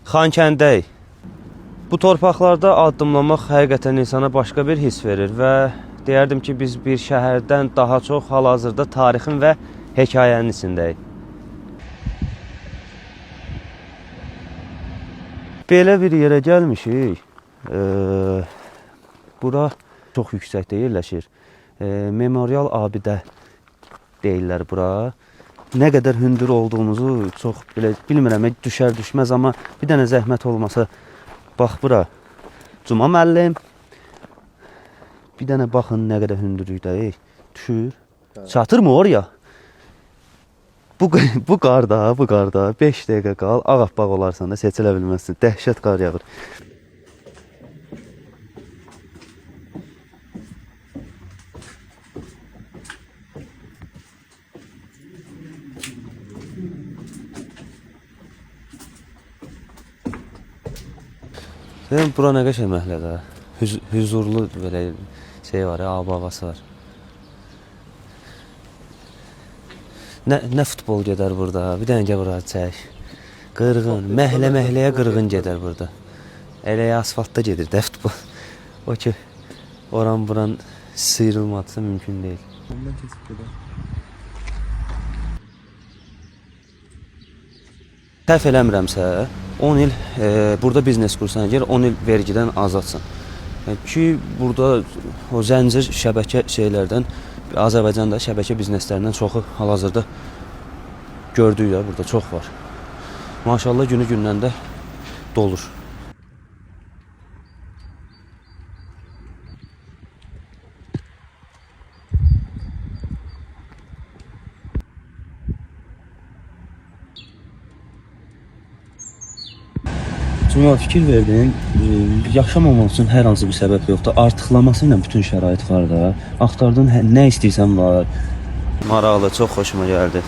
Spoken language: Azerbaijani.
Xankəndəyik. Bu torpaqlarda addımlamaq həqiqətən insana başqa bir his verir və deyərdim ki, biz bir şəhərdən daha çox hal-hazırda tarixin və hekayənin içindəyik. Belə bir yerə gəlmişik. Bura çox yüksəkdə yerləşir. Memorial abidə deyirlər bura. Nə qədər hündür olduğumuzu çox bilmirəm, düşər düşməz, amma bir dənə zəhmət olmasa bax bura. Cuma müəllim. Bir dənə baxın nə qədər hündürlükdəyik. Düşür. Çatırmı oraya? Bu qarda 5 dəqiqə qal, ağappaq olarsan da seçilə bilməzsin. Dəhşət qar yağır. Bura nə qəşəng məhəllədə. Hüzurlu belə şey var, ab havası var. Nə futbol gedər burada, bir dənə gəl bura çək. Qırğın, məhəlləyə qırğın gedər burada. Elə asfaltda gedir də futbol. O ki, oran-buran sıyrılması mümkün deyil. Səhv eləmirəmsə, 10 il burada biznes kursan gəl, 10 il vergidən azadsan. Ki, burada o zəncir şəbəkə şeylərdən, Azərbaycanda şəbəkə bizneslərindən çoxu hal-hazırda gördük ya, burada çox var. Maşallah günü gündən də dolur. Cuma fikir verdim, yaşamamaq üçün hər hansı bir səbəb yoxdur. Artıqlaması ilə bütün şərait var da. Axtardığın nə istəyirsən var. Maraqlı, çox xoşuma gəldi.